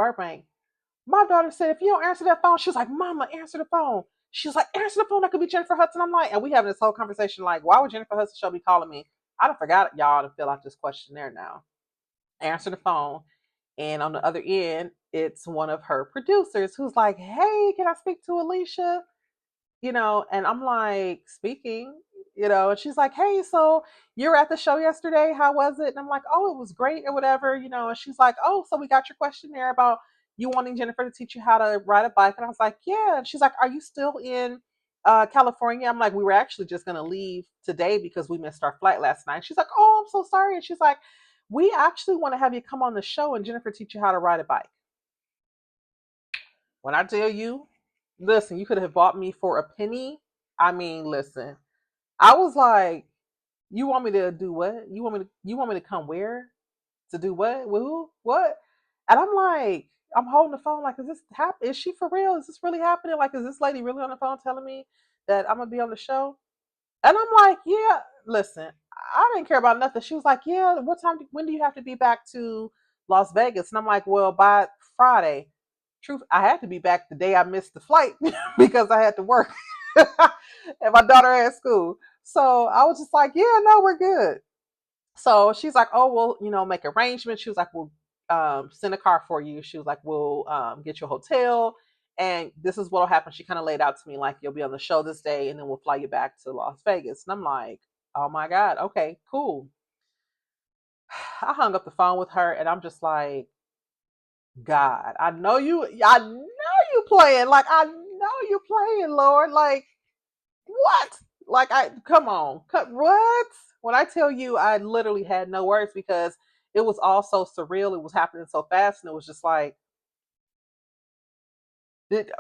Burbank. My daughter said, if you don't answer that phone, she was like, Mama, answer the phone. She was like, answer the phone. That could be Jennifer Hudson. I'm like, and we having this whole conversation like, why would Jennifer Hudson show be calling me? I done forgot y'all to fill out this questionnaire now. Answer the phone. And on the other end, it's one of her producers who's like, hey, can I speak to Alicia? And I'm like, speaking, and she's like, hey, so you were at the show yesterday. How was it? And I'm like, oh, it was great or whatever, and she's like, oh, so we got your questionnaire about you wanting Jennifer to teach you how to ride a bike. And I was like, yeah. And she's like, are you still in California? I'm like, we were actually just going to leave today because we missed our flight last night. She's like, oh, I'm so sorry. And she's like, we actually want to have you come on the show and Jennifer teach you how to ride a bike. When I tell you, listen, you could have bought me for a penny. I mean, listen, I was like, you want me to do what? You want me to come where? To do what? With who? What? And I'm like, I'm holding the phone like, is this happen? Is she for real? Is this really happening? Like, is this lady really on the phone telling me that I'm gonna be on the show? And I'm like, yeah, listen, I didn't care about nothing. She was like, yeah, when do you have to be back to Las Vegas? And I'm like, well, by Friday. Truth, I had to be back the day I missed the flight because I had to work and my daughter had school. So I was just like, yeah, no, we're good. So she's like, oh, well, make arrangements. She was like, we'll send a car for you. She was like, we'll get you a hotel. And this is what'll happen. She kind of laid out to me like, you'll be on the show this day and then we'll fly you back to Las Vegas. And I'm like, oh my God, okay, cool. I hung up the phone with her and I'm just like, God, I know you playing. Like, I know you playing, Lord. Like, what? Like, come on. What? When I tell you, I literally had no words because it was all so surreal. It was happening so fast. And it was just like,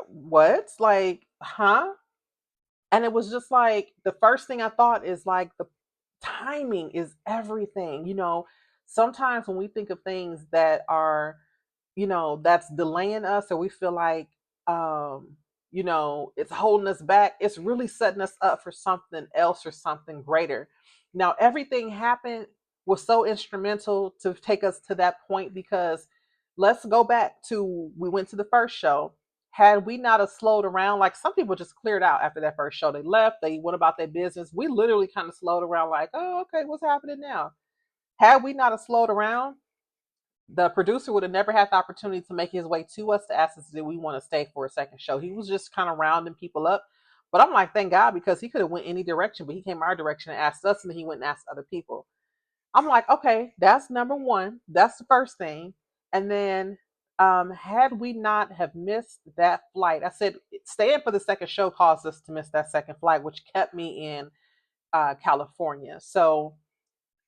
what? Like, huh? And it was just like, the first thing I thought is like, the timing is everything. Sometimes when we think of things that are that's delaying us or we feel like it's holding us back, it's really setting us up for something else or something greater. Now everything happened was so instrumental to take us to that point because let's go back to we went to the first show. Had we not have slowed around, like some people just cleared out after that first show, they left, they went about their business. We literally kind of slowed around like, oh, okay, what's happening now? Had we not have slowed around, the producer would have never had the opportunity to make his way to us to ask us, did we want to stay for a second show? He was just kind of rounding people up. But I'm like, thank God, because he could have went any direction, but he came our direction and asked us, and then he went and asked other people. I'm like, okay, that's number one. That's the first thing. And then had we not have missed that flight, I said staying for the second show caused us to miss that second flight, which kept me in California. So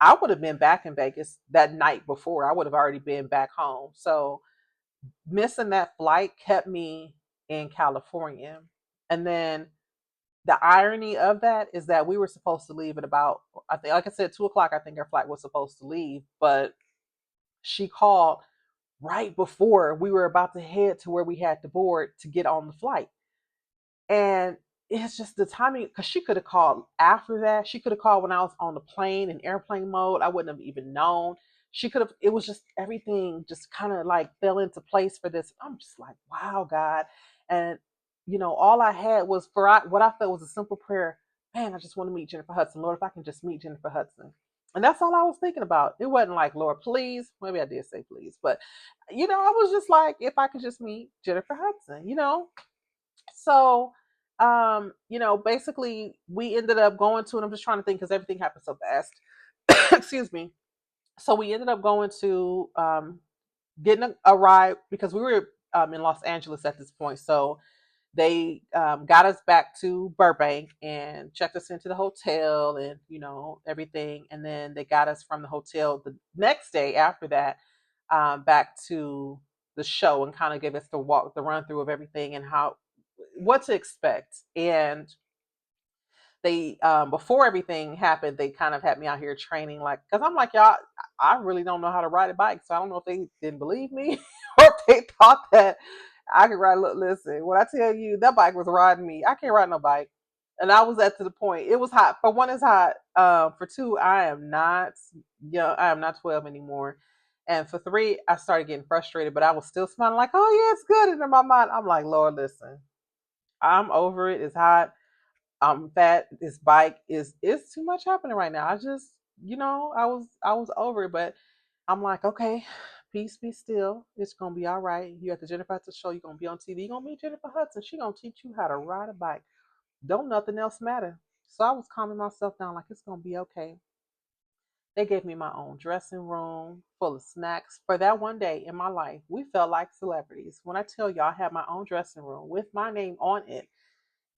I would have been back in Vegas that night before. I would have already been back home. So missing that flight kept me in California. And then the irony of that is that we were supposed to leave at about, I think, like I said, 2 o'clock. I think our flight was supposed to leave, but she called right before we were about to head to where we had to board to get on the flight. And it's just the timing because she could have called after that. She could have called when I was on the plane in airplane mode. I wouldn't have even known. She could have, it was just everything just kind of like fell into place for this. I'm just like, wow, God. And, all I had was what I felt was a simple prayer. Man, I just want to meet Jennifer Hudson. Lord, if I can just meet Jennifer Hudson. And that's all I was thinking about. It wasn't like, Lord, please. Maybe I did say please, but, I was just like, if I could just meet Jennifer Hudson. So, basically we ended up going to, and I'm just trying to think because everything happened so fast. Excuse me. So we ended up going to getting a ride because we were in Los Angeles at this point. So they got us back to Burbank and checked us into the hotel and everything, and then they got us from the hotel the next day after that back to the show and kind of gave us the run through of everything and what to expect. And they before everything happened, they kind of had me out here training, like, because I'm like, y'all, I really don't know how to ride a bike, so I don't know if they didn't believe me or if they thought that I could ride. Look, listen, when I tell you that bike was riding me, I can't ride no bike. And I was at to the point. It was hot. For one, it's hot. For two, I am not young. I am not 12 anymore. And for three, I started getting frustrated, but I was still smiling like, oh yeah, it's good. And in my mind, I'm like, Lord, listen, I'm over it. It's hot. I'm fat. This bike is it's too much happening right now. I just, I was over it, but I'm like, okay, peace, be still. It's gonna be all right. You at the Jennifer Hudson show. You're gonna be on TV. You're gonna meet Jennifer Hudson. She gonna teach you how to ride a bike. Don't nothing else matter. So I was calming myself down, like it's gonna be okay. They gave me my own dressing room full of snacks. For that one day in my life, we felt like celebrities. When I tell you, I had my own dressing room with my name on it,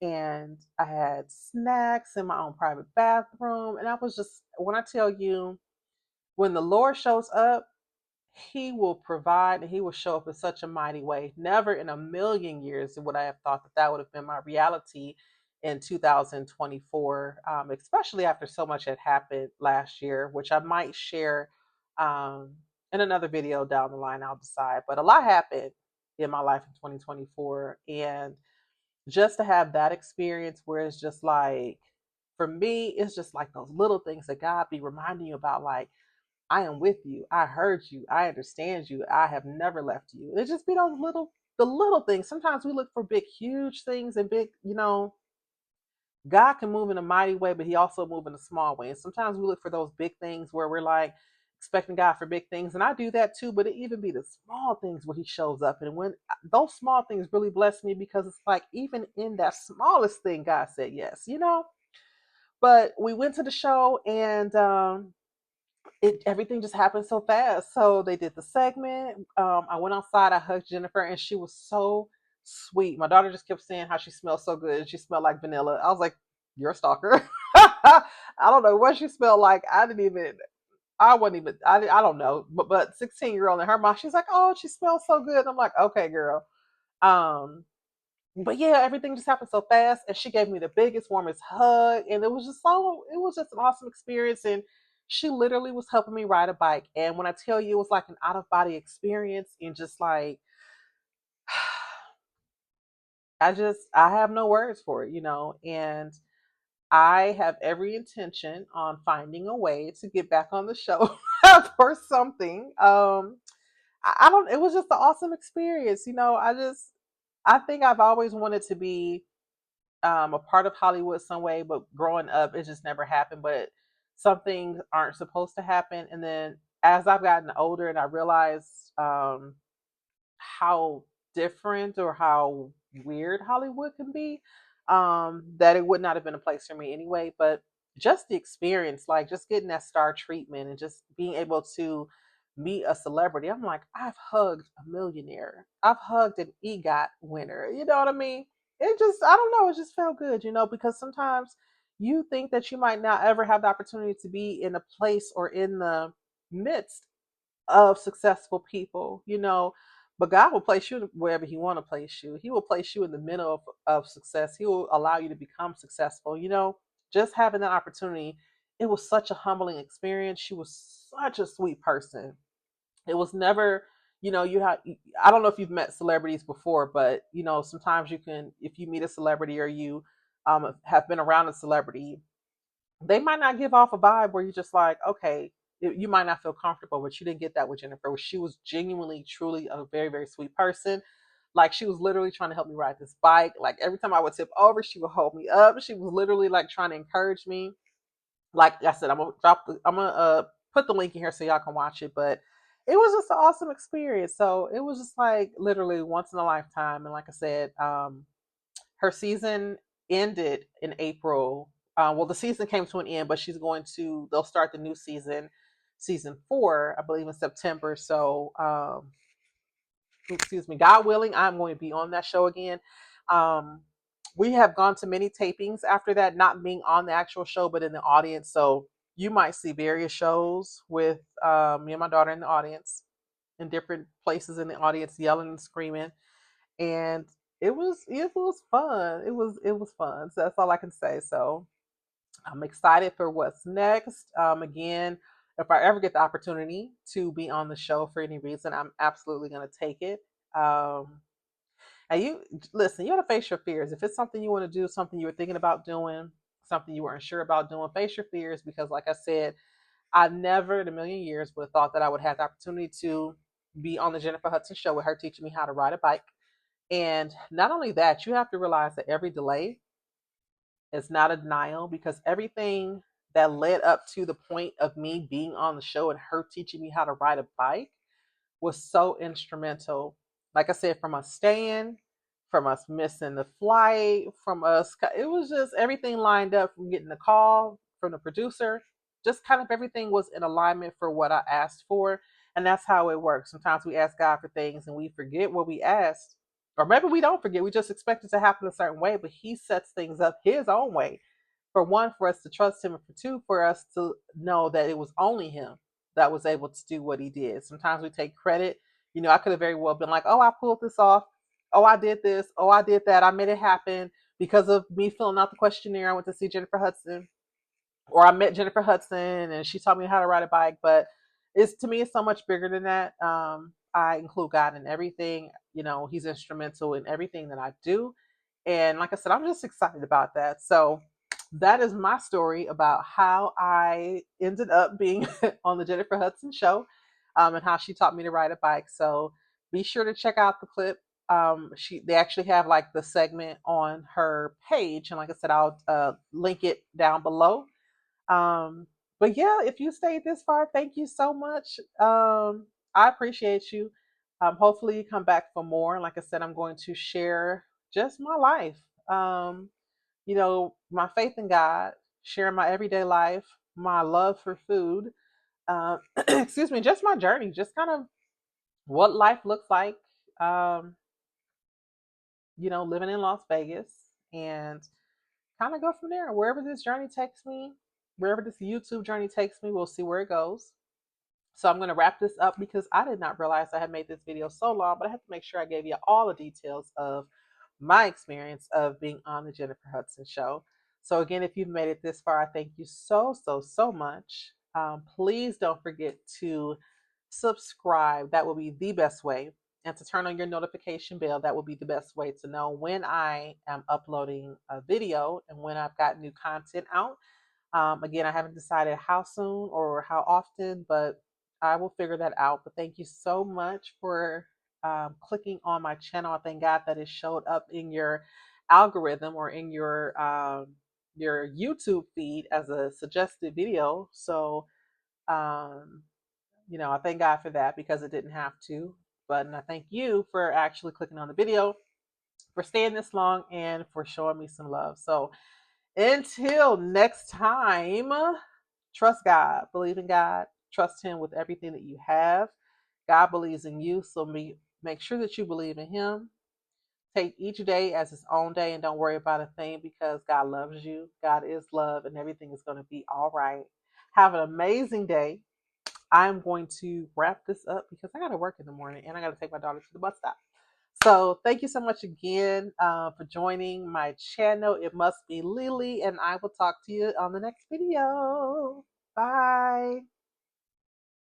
and I had snacks in my own private bathroom. And I was just, when I tell you, when the Lord shows up, he will provide and he will show up in such a mighty way. Never in a million years would I have thought that that would have been my reality in 2024, especially after so much had happened last year, which I might share um, in another video down the line. I'll decide. But a lot happened in my life in 2024. And just to have that experience where it's just like, for me, it's just like those little things that God be reminding you about, like, I am with you. I heard you. I understand you. I have never left you. It just be those the little things. Sometimes we look for big, huge things and big, God can move in a mighty way, but he also move in a small way. And sometimes we look for those big things where we're like expecting God for big things. And I do that too, but it even be the small things where he shows up. And when those small things really bless me, because it's like, even in that smallest thing, God said yes. But we went to the show, and everything just happened so fast. So they did the segment. I went outside. I hugged Jennifer, and she was so sweet. My daughter just kept saying how she smelled so good. She smelled like vanilla. I was like, "You're a stalker." I don't know what she smelled like. I didn't even. I wasn't even. I don't know. But 16-year-old in her mouth, she's like, "Oh, she smells so good." I'm like, "Okay, girl." Um, but yeah, everything just happened so fast, and she gave me the biggest, warmest hug, and it was just an awesome experience. And she literally was helping me ride a bike, and when I tell you, it was like an out of body experience, and just like, I have no words for it. And I have every intention on finding a way to get back on the show for something. I don't. It was just an awesome experience. I think I've always wanted to be a part of Hollywood some way, but growing up, it just never happened. But some things aren't supposed to happen. And then as I've gotten older and I realized how different or how weird Hollywood can be, that it would not have been a place for me anyway. But just the experience, like just getting that star treatment and just being able to meet a celebrity, I'm like, I've hugged a millionaire, I've hugged an EGOT winner. You know what I mean? It just, I don't know, it just felt good, because sometimes you think that you might not ever have the opportunity to be in a place or in the midst of successful people. But God will place you wherever He want to place you. He will place you in the middle of success. He will allow you to become successful. Just having that opportunity, it was such a humbling experience. She was such a sweet person. It was never, you have, I don't know if you've met celebrities before, but sometimes you can, if you meet a celebrity or you have been around a celebrity, they might not give off a vibe where you're just like, okay, you might not feel comfortable, but you didn't get that with Jennifer. She was genuinely, truly a very, very sweet person. Like, she was literally trying to help me ride this bike. Like, every time I would tip over, she would hold me up. She was literally like trying to encourage me. Like I said, I'm gonna put the link in here so y'all can watch it. But it was just an awesome experience. So it was just like literally once in a lifetime. And like I said, her season ended in April. Well, the season came to an end, but they'll start the new season, season 4, I believe, in September. So, excuse me, God willing, I'm going to be on that show again. Um, we have gone to many tapings after that, not being on the actual show, but in the audience. So you might see various shows with me and my daughter in the audience, in different places in the audience, yelling and screaming. And it was fun. It was fun. So that's all I can say. So I'm excited for what's next. Again, if I ever get the opportunity to be on the show for any reason, I'm absolutely going to take it. Um, and you listen, you got to face your fears. If it's something you want to do, something you were thinking about doing, something you weren't sure about doing, face your fears, because, like I said, I never in a million years would have thought that I would have the opportunity to be on the Jennifer Hudson show with her teaching me how to ride a bike. And not only that, you have to realize that every delay is not a denial, because everything that led up to the point of me being on the show and her teaching me how to ride a bike was so instrumental. Like I said, from us staying, from us missing the flight, from us, it was just everything lined up, from getting the call from the producer. Just kind of everything was in alignment for what I asked for. And that's how it works. Sometimes we ask God for things and we forget what we asked. Or maybe we don't forget, we just expect it to happen a certain way, but He sets things up His own way. For one, for us to trust Him, and for two, for us to know that it was only Him that was able to do what He did. Sometimes we take credit. I could have very well been like, oh, I pulled this off. Oh, I did this. Oh, I did that. I made it happen because of me filling out the questionnaire. I went to see Jennifer Hudson, or I met Jennifer Hudson and she taught me how to ride a bike. But it's, to me, it's so much bigger than that. I include God in everything. He's instrumental in everything that I do. And like I said, I'm just excited about that. So that is my story about how I ended up being on the Jennifer Hudson show, and how she taught me to ride a bike. So be sure to check out the clip. They actually have like the segment on her page, and like I said, I'll link it down below. But yeah, if you stayed this far, thank you so much. I appreciate you. Hopefully you come back for more. Like I said, I'm going to share just my life. My faith in God, share my everyday life, my love for food. Excuse me, just my journey, just kind of what life looks like. Um, Living in Las Vegas, and kind of go from there. Wherever this journey takes me, wherever this YouTube journey takes me, we'll see where it goes. So I'm going to wrap this up because I did not realize I had made this video so long, but I have to make sure I gave you all the details of my experience of being on the Jennifer Hudson show. So again, if you've made it this far, I thank you so, so, so much. Please don't forget to subscribe. That will be the best way. And to turn on your notification bell, that will be the best way to know when I am uploading a video and when I've got new content out. Again, I haven't decided how soon or how often, but I will figure that out. But thank you so much for clicking on my channel. I thank God that it showed up in your algorithm or in your YouTube feed as a suggested video. So, I thank God for that, because it didn't have to. But and I thank you for actually clicking on the video, for staying this long, and for showing me some love. So until next time, trust God, believe in God, trust Him with everything that you have. God believes in you, so make sure that you believe in Him. Take each day as its own day and don't worry about a thing, because God loves you. God is love, and everything is going to be all right. Have an amazing day. I'm going to wrap this up because I got to work in the morning and I got to take my daughter to the bus stop. So thank you so much again for joining my channel. It must be Lily, and I will talk to you on the next video. Bye.